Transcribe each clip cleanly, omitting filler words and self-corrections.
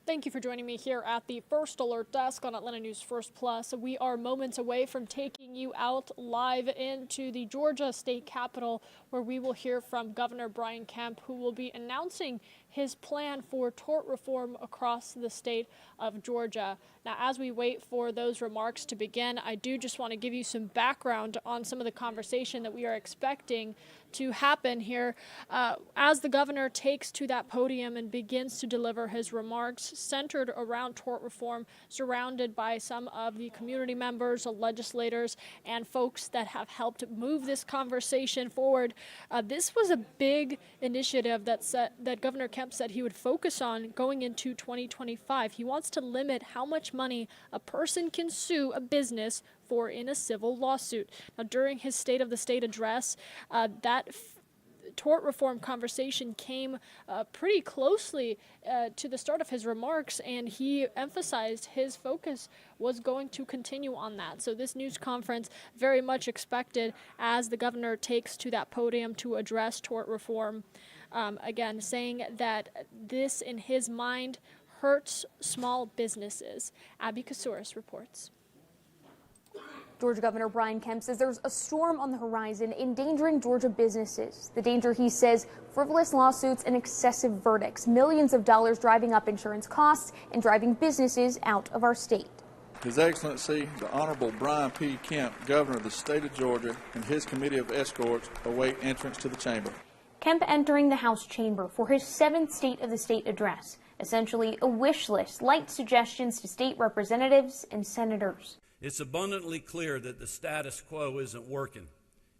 Thank you for joining me here at the First Alert Desk on Atlanta News First Plus. We are moments away from taking you out live into the Georgia State Capitol, where we will hear from Governor Brian Kemp, who will be announcing his plan for tort reform across the state of Georgia. Now, as we wait for those remarks to begin, I do just want to give you some background on some of the conversation that we are expecting to happen here as the governor takes to that podium and begins to deliver his remarks centered around tort reform, surrounded by some of the community members, legislators, and folks that have helped move this conversation forward. This was a big initiative that Governor Kemp said he would focus on going into 2025. He wants to limit how much money a person can sue a business for in a civil lawsuit. Now, during his State of the State address, that tort reform conversation came pretty closely to the start of his remarks, and he emphasized his focus was going to continue on that. So this news conference very much expected as the governor takes to that podium to address tort reform. Again, saying that this, in his mind, hurts small businesses. Abby Kasouris reports. Georgia Governor Brian Kemp says there's a storm on the horizon endangering Georgia businesses. The danger, he says, frivolous lawsuits and excessive verdicts, millions of dollars driving up insurance costs and driving businesses out of our state. His Excellency, the Honorable Brian P. Kemp, Governor of the state of Georgia, and his committee of escorts await entrance to the chamber. Kemp entering the House chamber for his 7th State of the State address, essentially a wish list, light suggestions to state representatives and senators. It's abundantly clear that the status quo isn't working,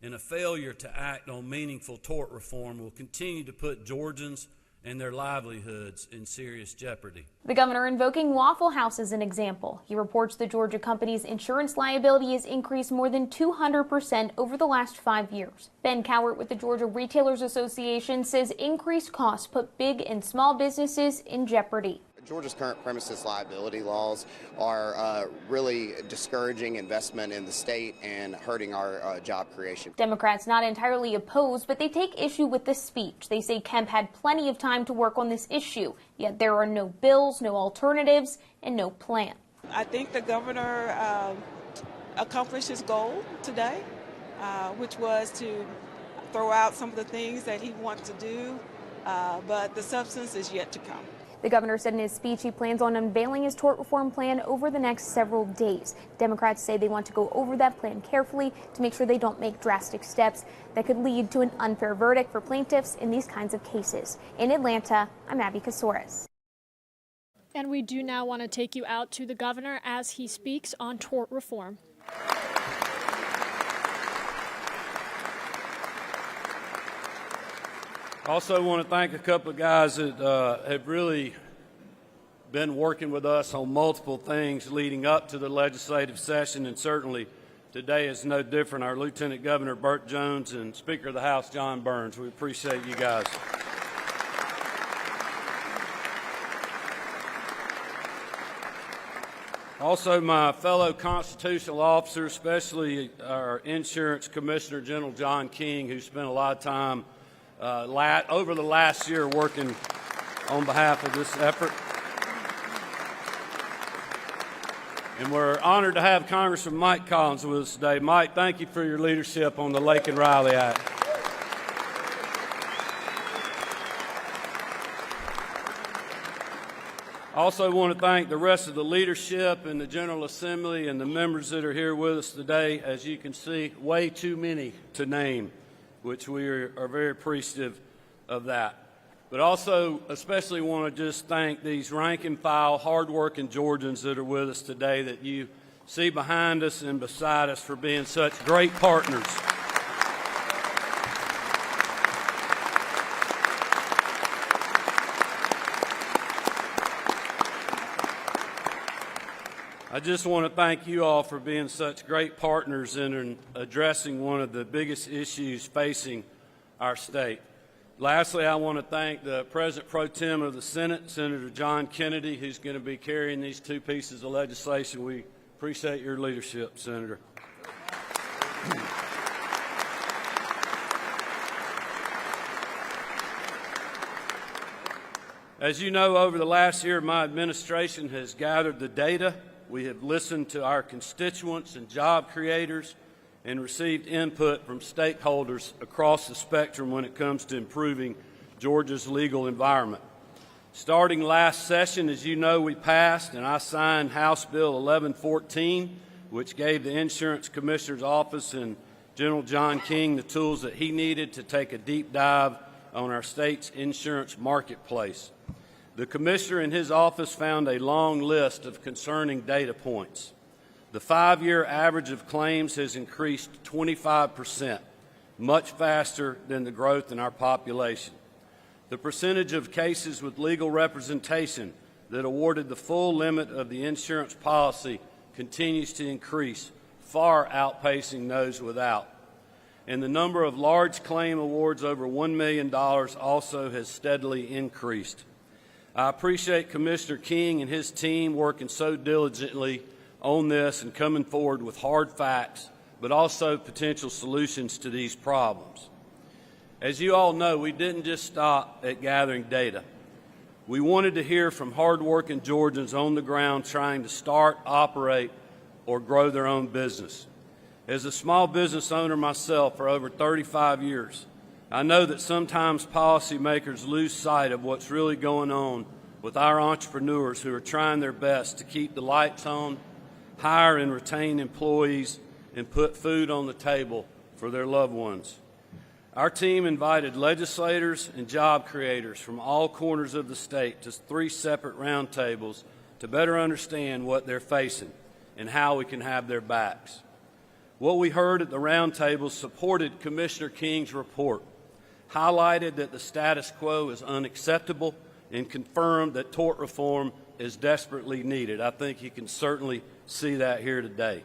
and a failure to act on meaningful tort reform will continue to put Georgians and their livelihoods in serious jeopardy. The governor invoking Waffle House as an example. He reports the Georgia company's insurance liability has increased more than 200% over the last 5 years. Ben Cowart with the Georgia Retailers Association says increased costs put big and small businesses in jeopardy. Georgia's current premises liability laws are really discouraging investment in the state and hurting our job creation. Democrats not entirely opposed, but they take issue with this speech. They say Kemp had plenty of time to work on this issue, yet there are no bills, no alternatives, and no plan. I think the governor accomplished his goal today, which was to throw out some of the things that he wants to do, but the substance is yet to come. The governor said in his speech he plans on unveiling his tort reform plan over the next several days. Democrats say they want to go over that plan carefully to make sure they don't make drastic steps that could lead to an unfair verdict for plaintiffs in these kinds of cases. In Atlanta, I'm Abby Kasouris. And we do now want to take you out to the governor as he speaks on tort reform. Also want to thank a couple of guys that have really been working with us on multiple things leading up to the legislative session, and certainly today is no different. Our Lieutenant Governor Burt Jones and Speaker of the House John Burns. We appreciate you guys. Also, my fellow constitutional officers, especially our Insurance Commissioner General John King, who spent a lot of time over the last year working on behalf of this effort. And we're honored to have Congressman Mike Collins with us today. Mike, thank you for your leadership on the Lake and Riley Act. I also want to thank the rest of the leadership and the General Assembly and the members that are here with us today. As you can see, way too many to name, which we are very appreciative of that. But also especially want to just thank these rank and file, hardworking Georgians that are with us today that you see behind us and beside us for being such great partners. I just want to thank you all for being such great partners in addressing one of the biggest issues facing our state. Lastly, I want to thank the President Pro Tem of the Senate, Senator John Kennedy, who's going to be carrying these two pieces of legislation. We appreciate your leadership, Senator. As you know, over the last year, my administration has gathered the data. We have listened to our constituents and job creators and received input from stakeholders across the spectrum when it comes to improving Georgia's legal environment. Starting last session, as you know, we passed and I signed House Bill 1114, which gave the Insurance Commissioner's Office and General John King the tools that he needed to take a deep dive on our state's insurance marketplace. The Commissioner and his office found a long list of concerning data points. The 5-year average of claims has increased 25%, much faster than the growth in our population. The percentage of cases with legal representation that awarded the full limit of the insurance policy continues to increase, far outpacing those without. And the number of large claim awards over $1 million also has steadily increased. I appreciate Commissioner King and his team working so diligently on this and coming forward with hard facts, but also potential solutions to these problems. As you all know, we didn't just stop at gathering data. We wanted to hear from hardworking Georgians on the ground trying to start, operate, or grow their own business. As a small business owner myself for over 35 years, I know that sometimes policymakers lose sight of what's really going on with our entrepreneurs who are trying their best to keep the lights on, hire and retain employees, and put food on the table for their loved ones. Our team invited legislators and job creators from all corners of the state to 3 separate roundtables to better understand what they're facing and how we can have their backs. What we heard at the roundtables supported Commissioner King's report, highlighted that the status quo is unacceptable, and confirmed that tort reform is desperately needed. I think you can certainly see that here today.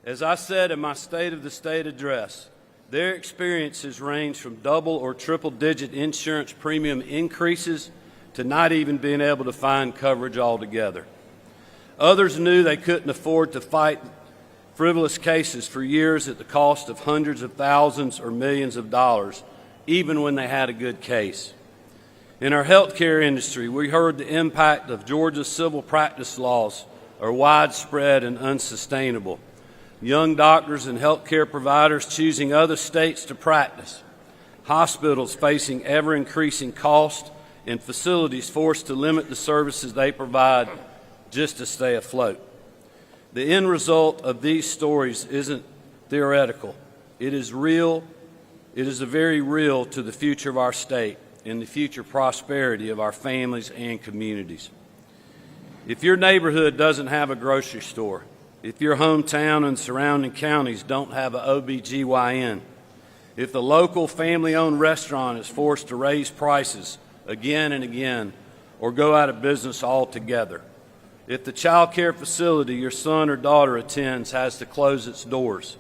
As I said in my State of the State address, their experiences range from double or triple-digit insurance premium increases to not even being able to find coverage altogether. Others knew they couldn't afford to fight frivolous cases for years at the cost of hundreds of thousands or millions of dollars, even when they had a good case. In our healthcare industry, we heard the impact of Georgia's civil practice laws are widespread and unsustainable. Young doctors and healthcare providers choosing other states to practice, hospitals facing ever-increasing costs, and facilities forced to limit the services they provide just to stay afloat. The end result of these stories isn't theoretical. It is real. It is very real to the future of our state and the future prosperity of our families and communities. If your neighborhood doesn't have a grocery store, if your hometown and surrounding counties don't have an OBGYN, if the local family-owned restaurant is forced to raise prices again and again or go out of business altogether, if the child care facility your son or daughter attends has to close its doors,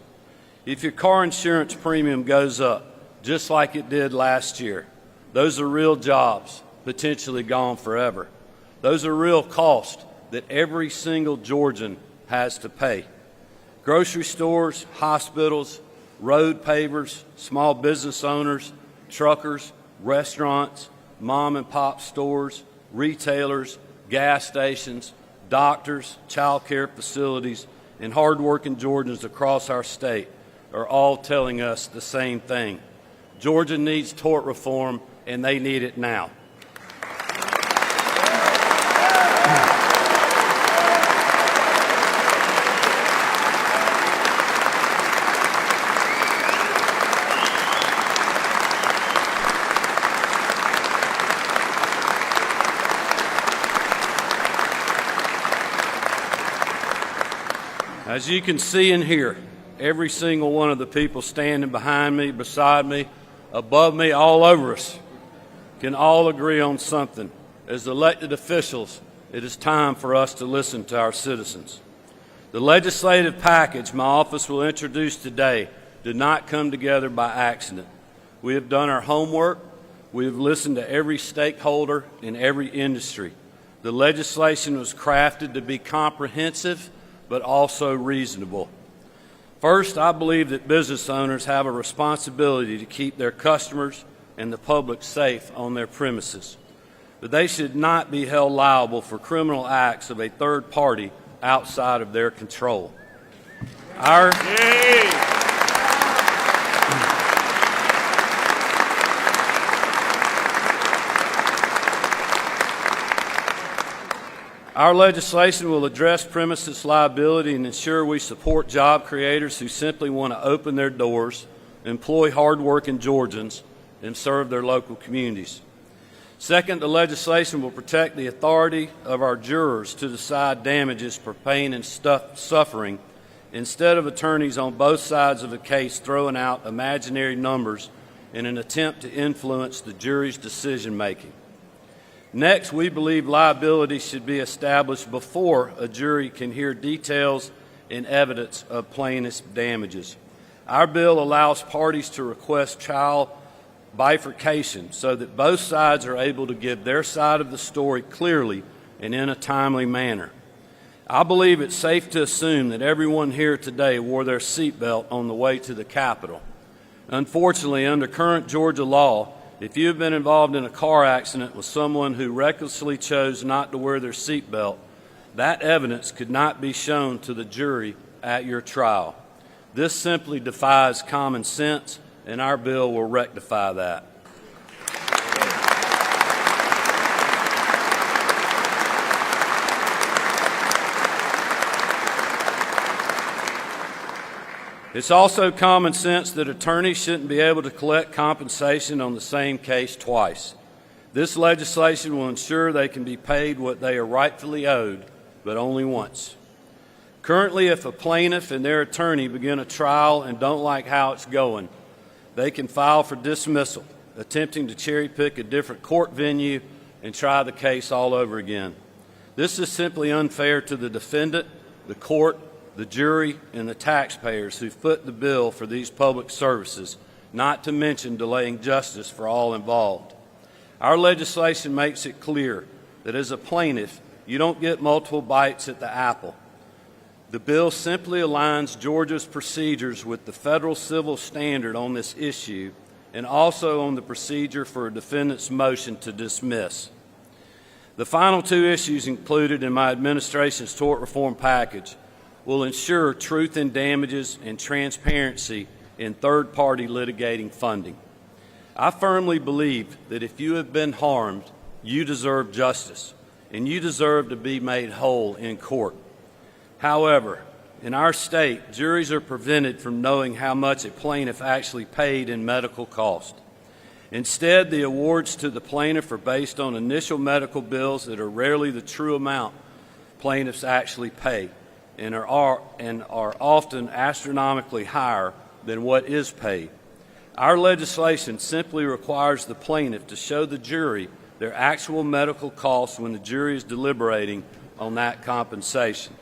if your car insurance premium goes up, just like it did last year, those are real jobs, potentially gone forever. Those are real costs that every single Georgian has to pay. Grocery stores, hospitals, road pavers, small business owners, truckers, restaurants, mom and pop stores, retailers, gas stations, doctors, child care facilities, and hardworking Georgians across our state are all telling us the same thing. Georgia needs tort reform, and they need it now. As you can see and hear, every single one of the people standing behind me, beside me, above me, all over us, can all agree on something. As elected officials, it is time for us to listen to our citizens. The legislative package my office will introduce today did not come together by accident. We have done our homework. We have listened to every stakeholder in every industry. The legislation was crafted to be comprehensive, but also reasonable. First, I believe that business owners have a responsibility to keep their customers and the public safe on their premises. but they should not be held liable for criminal acts of a third party outside of their control. Our legislation will address premises liability and ensure we support job creators who simply want to open their doors, employ hardworking Georgians, and serve their local communities. Second, the legislation will protect the authority of our jurors to decide damages for pain and suffering instead of attorneys on both sides of a case throwing out imaginary numbers in an attempt to influence the jury's decision-making. Next, we believe liability should be established before a jury can hear details and evidence of plaintiff's damages. Our bill allows parties to request trial bifurcation so that both sides are able to give their side of the story clearly and in a timely manner. I believe it's safe to assume that everyone here today wore their seatbelt on the way to the Capitol. Unfortunately, under current Georgia law, if you have been involved in a car accident with someone who recklessly chose not to wear their seatbelt, that evidence could not be shown to the jury at your trial. This simply defies common sense, and our bill will rectify that. It's also common sense that attorneys shouldn't be able to collect compensation on the same case twice. This legislation will ensure they can be paid what they are rightfully owed, but only once. Currently, if a plaintiff and their attorney begin a trial and don't like how it's going, they can file for dismissal, attempting to cherry-pick a different court venue and try the case all over again. This is simply unfair to the defendant, the court, the jury, and the taxpayers who foot the bill for these public services, not to mention delaying justice for all involved. Our legislation makes it clear that as a plaintiff, you don't get multiple bites at the apple. The bill simply aligns Georgia's procedures with the federal civil standard on this issue and also on the procedure for a defendant's motion to dismiss. The final two issues included in my administration's tort reform package will ensure truth in damages and transparency in third-party litigating funding. I firmly believe that if you have been harmed, you deserve justice, and you deserve to be made whole in court. However, in our state, juries are prevented from knowing how much a plaintiff actually paid in medical costs. Instead, the awards to the plaintiff are based on initial medical bills that are rarely the true amount plaintiffs actually pay, and are often astronomically higher than what is paid. Our legislation simply requires the plaintiff to show the jury their actual medical costs when the jury is deliberating on that compensation.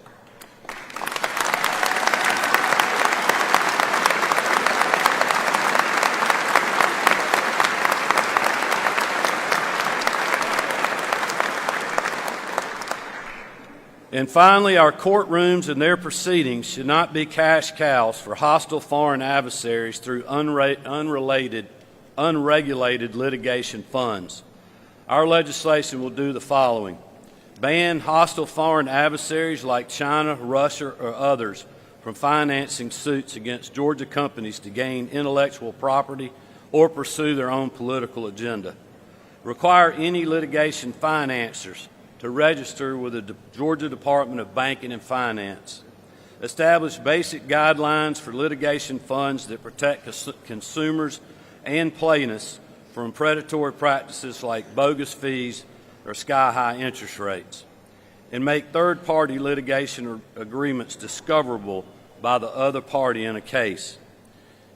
And finally, our courtrooms and their proceedings should not be cash cows for hostile foreign adversaries through unregulated litigation funds. Our legislation will do the following: ban hostile foreign adversaries like China, Russia, or others from financing suits against Georgia companies to gain intellectual property or pursue their own political agenda. Require any litigation financiers to register with the Georgia Department of Banking and Finance. Establish basic guidelines for litigation funds that protect consumers and plaintiffs from predatory practices like bogus fees or sky-high interest rates. And make third-party litigation agreements discoverable by the other party in a case.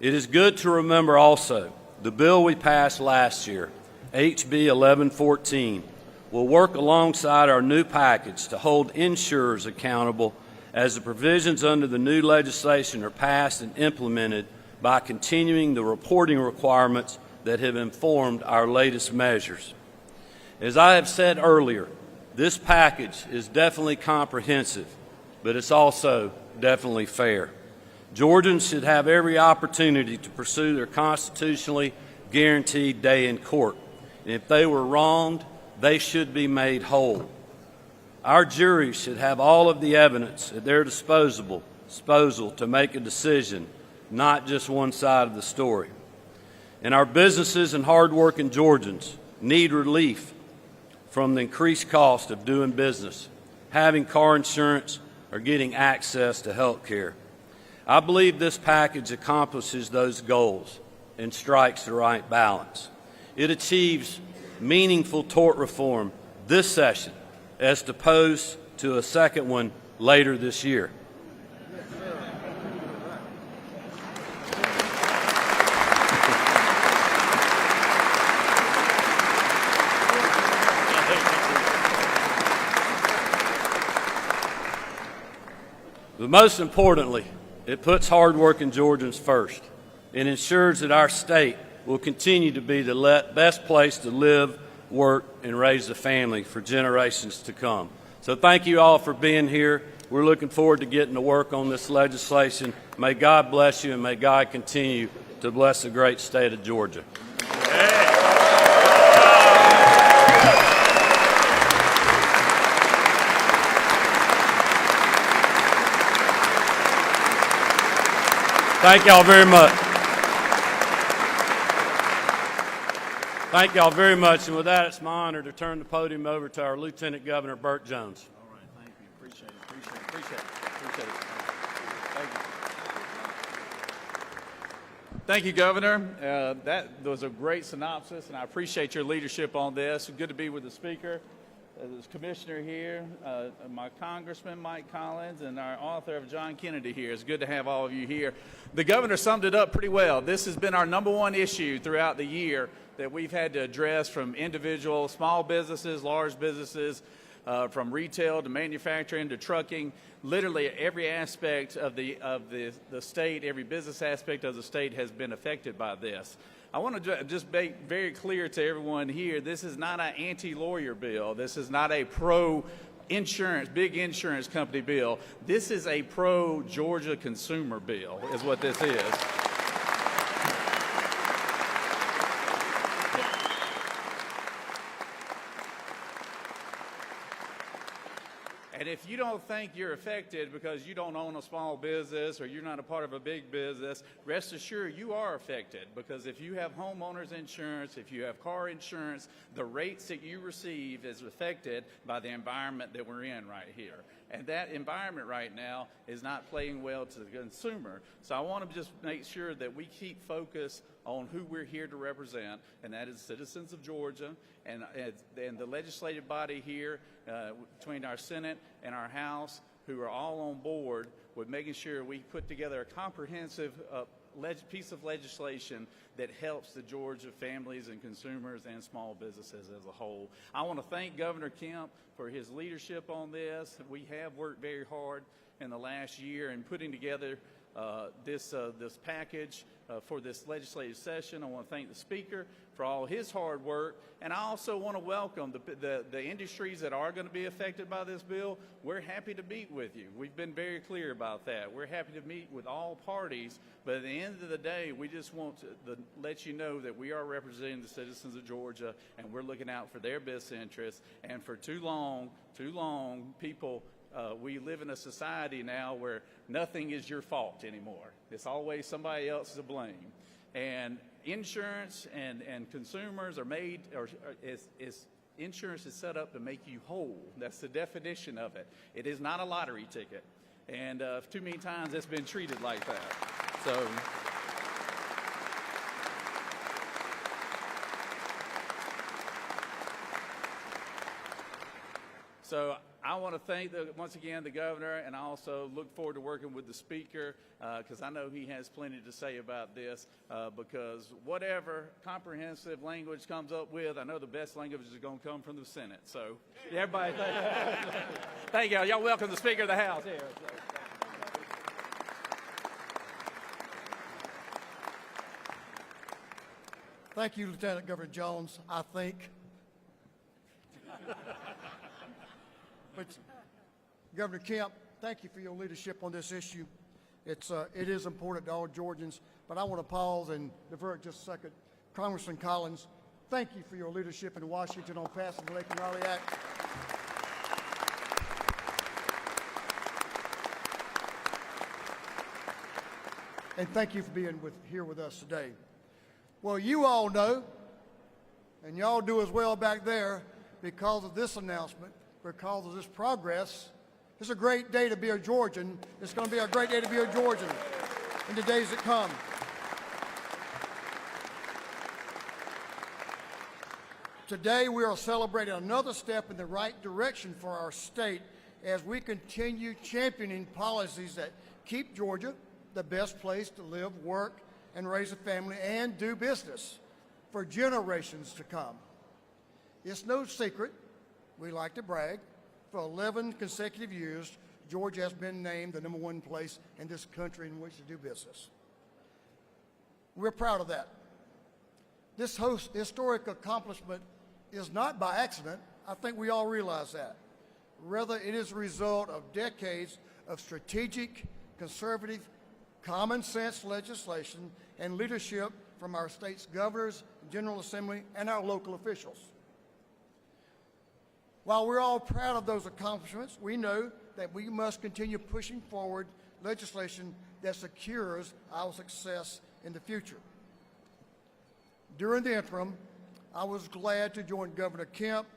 It is good to remember also the bill we passed last year, HB 1114, will work alongside our new package to hold insurers accountable as the provisions under the new legislation are passed and implemented by continuing the reporting requirements that have informed our latest measures. As I have said earlier, this package is definitely comprehensive, but it's also definitely fair. Georgians should have every opportunity to pursue their constitutionally guaranteed day in court. And if they were wronged, they should be made whole. Our jury should have all of the evidence at their disposal to make a decision, not just one side of the story. And our businesses and hardworking Georgians need relief from the increased cost of doing business, having car insurance, or getting access to health care. I believe this package accomplishes those goals and strikes the right balance. It achieves meaningful tort reform this session as opposed to a second one later this year. But most importantly, it puts hardworking Georgians first and ensures that our state will continue to be the best place to live, work, and raise a family for generations to come. So thank you all for being here. We're looking forward to getting to work on this legislation. May God bless you, and may God continue to bless the great state of Georgia. Thank y'all very much. Thank y'all very much. And with that, it's my honor to turn the podium over to our Lieutenant Governor, Burt Jones. All right, thank you. Appreciate it. Thank you. Thank you, Governor. That was a great synopsis, and I appreciate your leadership on this. Good to be with the Speaker, the Commissioner here, my Congressman Mike Collins, and our author of John Kennedy here. It's good to have all of you here. The Governor summed it up pretty well. This has been our #1 issue throughout the year that we've had to address, from individual small businesses, large businesses, from retail to manufacturing to trucking. Literally every aspect of the state, every business aspect of the state has been affected by this. I want to just make very clear to everyone here, this is not an anti-lawyer bill. This is not a pro-insurance, big insurance company bill. This is a pro-Georgia consumer bill, is what this is. And if you don't think you're affected because you don't own a small business or you're not a part of a big business, rest assured you are affected, because if you have homeowners insurance, if you have car insurance, the rates that you receive is affected by the environment that we're in right here. And that environment right now is not playing well to the consumer. So I want to just make sure that we keep focus on who we're here to represent, and that is citizens of Georgia and the legislative body here, between our Senate and our House, who are all on board with making sure we put together a comprehensive piece of legislation that helps the Georgia families and consumers and small businesses as a whole. I want to thank Governor Kemp for his leadership on this. We have worked very hard in the last year in putting together this package for this legislative session. I want to thank the Speaker for all his hard work, and I also want to welcome the industries that are going to be affected by this bill. We're happy to meet with you. We've been very clear about that. We're happy to meet with all parties, but at the end of the day, we just want to let you know that we are representing the citizens of Georgia, and we're looking out for their best interests. And for too long, people, we live in a society now where nothing is your fault anymore. It's always somebody else to blame. And insurance and consumers are made, insurance is set up to make you whole. That's the definition of it. It is not a lottery ticket. And too many times it's been treated like that. So I want to thank, once again, the Governor, and I also look forward to working with the Speaker, because I know he has plenty to say about this, because whatever comprehensive language comes up with, I know the best language is going to come from the Senate. So everybody, thank y'all. Y'all welcome the Speaker of the House here. Thank you, Lieutenant Governor Jones. I think. But Governor Kemp, thank you for your leadership on this issue. It is important to all Georgians, but I want to pause and divert just a second. Congressman Collins, Thank you for your leadership in Washington on passing the Lake and Raleigh Act. And thank you for being here with us today. Well, you all know, and y'all do as well back there, because of this announcement, because of this progress, it's a great day to be a Georgian. It's going to be a great day to be a Georgian in the days that come. Today, we are celebrating another step in the right direction for our state as we continue championing policies that keep Georgia the best place to live, work, and raise a family and do business for generations to come. It's no secret, we like to brag, for 11 consecutive years, Georgia has been named the #1 place in this country in which to do business. We're proud of that. This historic accomplishment is not by accident. I think we all realize that. Rather, it is a result of decades of strategic, conservative, common sense legislation and leadership from our state's governors, General Assembly, and our local officials. While we're all proud of those accomplishments, we know that we must continue pushing forward legislation that secures our success in the future. During the interim, I was glad to join Governor Kemp,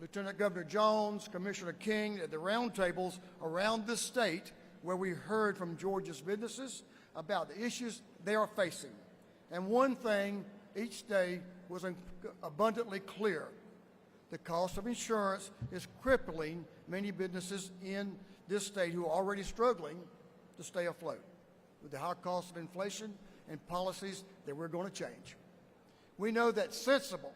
Lieutenant Governor Jones, Commissioner King at the roundtables around the state where we heard from Georgia's businesses about the issues they are facing. And one thing each day was abundantly clear. The cost of insurance is crippling many businesses in this state who are already struggling to stay afloat with the high cost of inflation and policies that we're going to change. We know that sensible,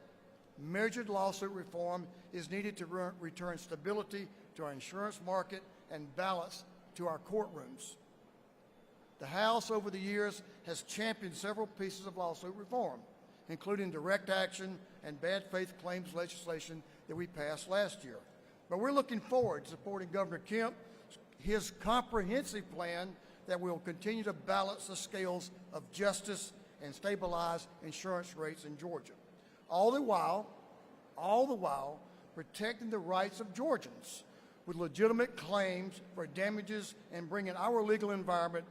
measured lawsuit reform is needed to return stability to our insurance market and balance to our courtrooms. The House over the years has championed several pieces of lawsuit reform, including direct action and bad faith claims legislation that we passed last year. But we're looking forward to supporting Governor Kemp, his comprehensive plan that will continue to balance the scales of justice and stabilize insurance rates in Georgia. All the while protecting the rights of Georgians with legitimate claims for damages and bringing our legal environment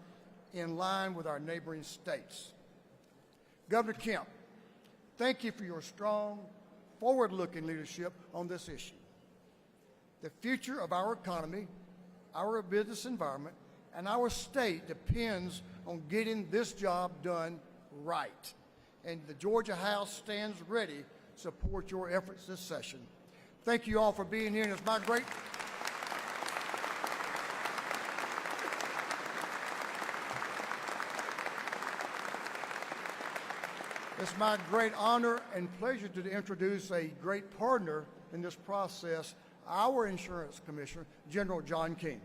in line with our neighboring states. Governor Kemp, thank you for your strong, forward-looking leadership on this issue. The future of our economy, our business environment, and our state depends on getting this job done right. And the Georgia House stands ready to support your efforts this session. Thank you all for being here, and it's my great It's my great honor and pleasure to introduce a great partner in this process, our Insurance Commissioner, General John King.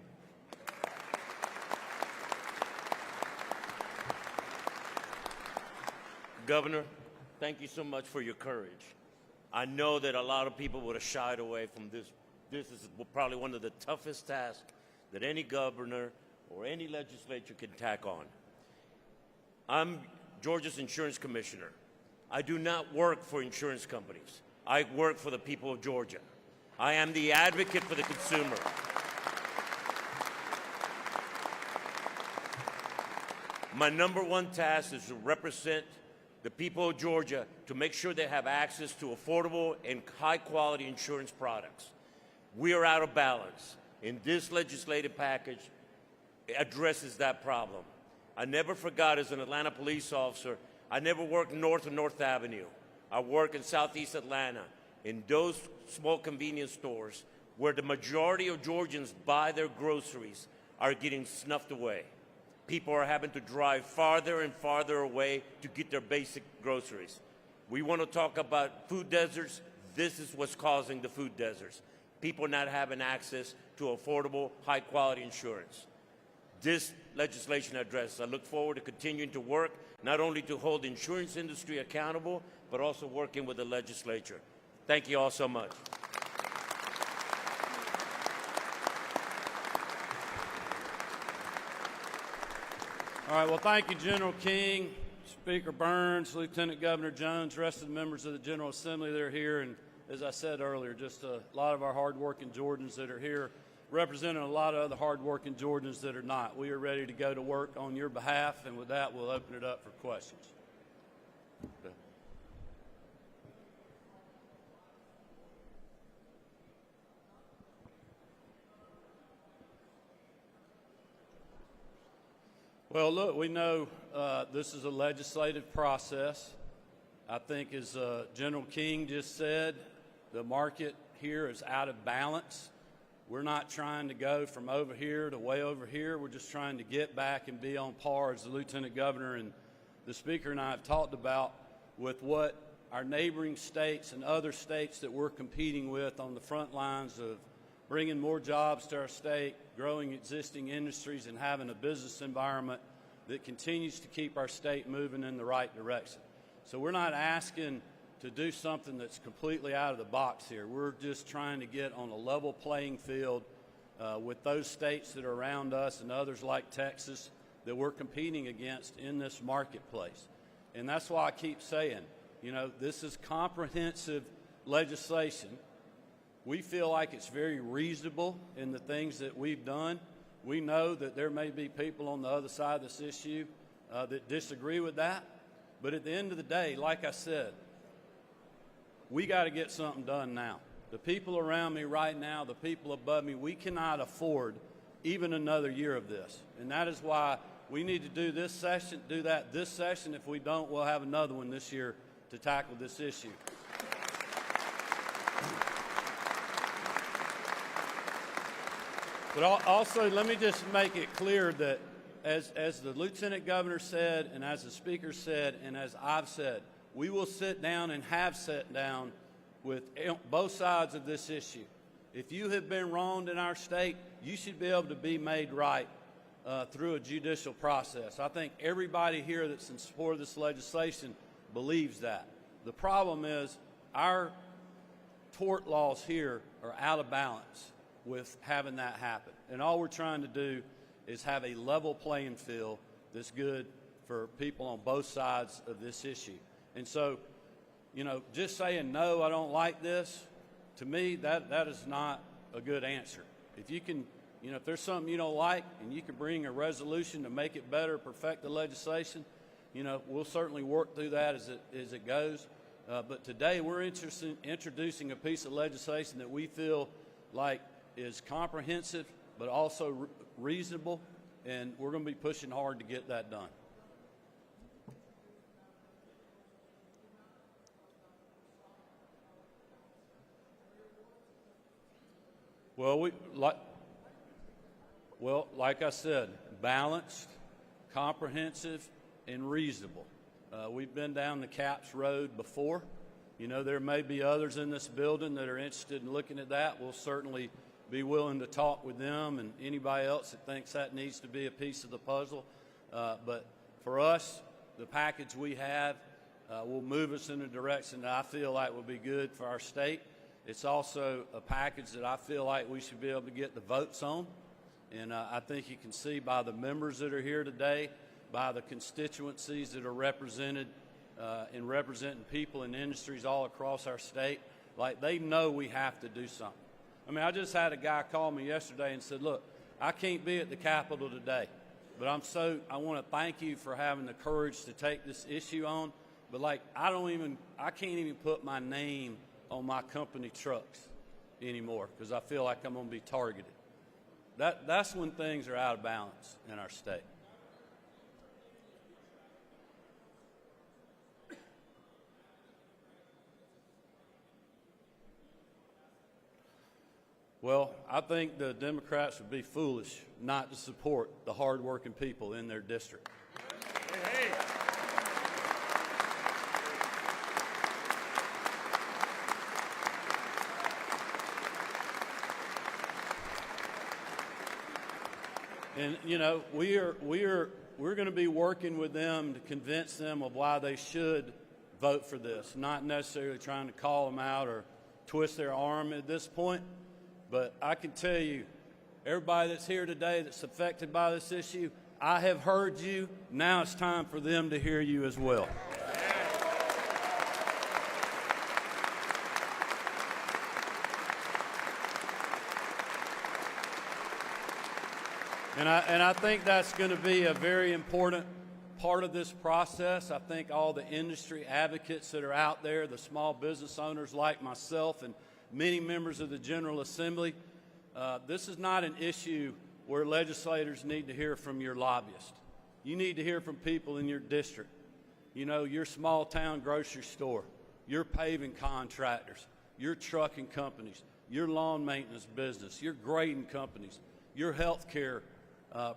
Governor, thank you so much for your courage. I know that a lot of people would have shied away from this. This is probably one of the toughest tasks that any governor or any legislature can tack on. I'm Georgia's insurance commissioner. I do not work for insurance companies. I work for the people of Georgia. I am the advocate for the consumer. My #1 task is to represent the people of Georgia to make sure they have access to affordable and high-quality insurance products. We are out of balance, and this legislative package addresses that problem. I never forgot, as an Atlanta police officer, I never worked north of North Avenue. I work in Southeast Atlanta, in those small convenience stores where the majority of Georgians buy their groceries are getting snuffed away. People are having to drive farther and farther away to get their basic groceries. We want to talk about food deserts. This is what's causing the food deserts. People not having access to affordable, high-quality insurance. This legislation addresses. I look forward to continuing to work, not only to hold the insurance industry accountable, but also working with the legislature. Thank you all so much. All right, well, thank you, General King. Speaker Burns, Lieutenant Governor Jones, the rest of the members of the General Assembly that are here, and as I said earlier, just a lot of our hardworking Georgians that are here, representing a lot of other hardworking Georgians that are not. We are ready to go to work on your behalf, and with that, we'll open it up for questions. Well, look, we know this is a legislative process. I think as General King just said, the market here is out of balance. We're not trying to go from over here to way over here. We're just trying to get back and be on par, as the Lieutenant Governor and the Speaker and I have talked about, with what our neighboring states and other states that we're competing with on the front lines of bringing more jobs to our state, growing existing industries, and having a business environment that continues to keep our state moving in the right direction. So we're not asking to do something that's completely out of the box here. We're just trying to get on a level playing field with those states that are around us and others like Texas that we're competing against in this marketplace. And that's why I keep saying, you know, this is comprehensive legislation. We feel like it's very reasonable in the things that we've done. We know that there may be people on the other side of this issue that disagree with that. But at the end of the day, like I said, we got to get something done now. The people around me right now, the people above me, we cannot afford even another year of this. And that is why we need to do this session, do that this session. If we don't, we'll have another one this year to tackle this issue. But also, let me just make it clear that as the Lieutenant Governor said, and as the Speaker said, and as I've said, we will sit down and have sat down with both sides of this issue. If you have been wronged in our state, you should be able to be made right through a judicial process. I think everybody here that's in support of this legislation believes that. The problem is our tort laws here are out of balance with having that happen. And all we're trying to do is have a level playing field that's good for people on both sides of this issue. And so, you know, just saying, no, I don't like this, to me, that is not a good answer. If you can, you know, if there's something you don't like and you can bring a resolution to make it better, perfect the legislation, you know, we'll certainly work through that as it goes. But today we're introducing a piece of legislation that we feel like is comprehensive but also reasonable, and we're going to be pushing hard to get that done. Well, like I said, balanced, comprehensive, and reasonable. We've been down the CAPS road before. You know, there may be others in this building that are interested in looking at that. We'll certainly be willing to talk with them and anybody else that thinks that needs to be a piece of the puzzle. But for us, the package we have will move us in a direction that I feel like will be good for our state. It's also a package that I feel like we should be able to get the votes on. And I think you can see by the members that are here today, by the constituencies that are represented and representing people and industries all across our state, like they know we have to do something. I mean, I just had a guy call me yesterday and said, look, I can't be at the Capitol today, but I want to thank you for having the courage to take this issue on. But like, I can't even put my name on my company trucks anymore because I feel like I'm going to be targeted. That's when things are out of balance in our state. Well, I think the Democrats would be foolish not to support the hardworking people in their district. Hey. And you know, we're going to be working with them to convince them of why they should vote for this, not necessarily trying to call them out or twist their arm at this point. But I can tell you, everybody that's here today that's affected by this issue, I have heard you. Now it's time for them to hear you as well. And I think that's going to be a very important part of this process. I think all the industry advocates that are out there, the small business owners like myself and many members of the General Assembly, this is not an issue where legislators need to hear from your lobbyists. You need to hear from people in your district. You know, your small town grocery store, your paving contractors, your trucking companies, your lawn maintenance business, your grading companies, your health care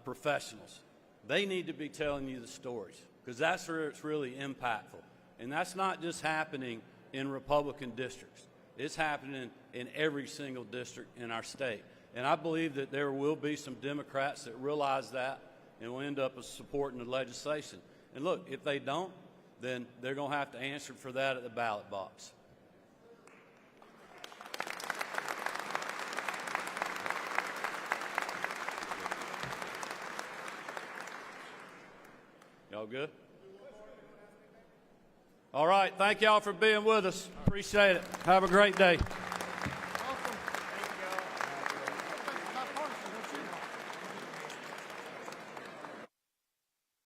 professionals. They need to be telling you the stories, because that's where it's really impactful. And that's not just happening in Republican districts. It's happening in every single district in our state. And I believe that there will be some Democrats that realize that and will end up supporting the legislation. And look, if they don't, then they're going to have to answer for that at the ballot box. Y'all good? All right. Thank y'all for being with us. Appreciate it. Have a great day.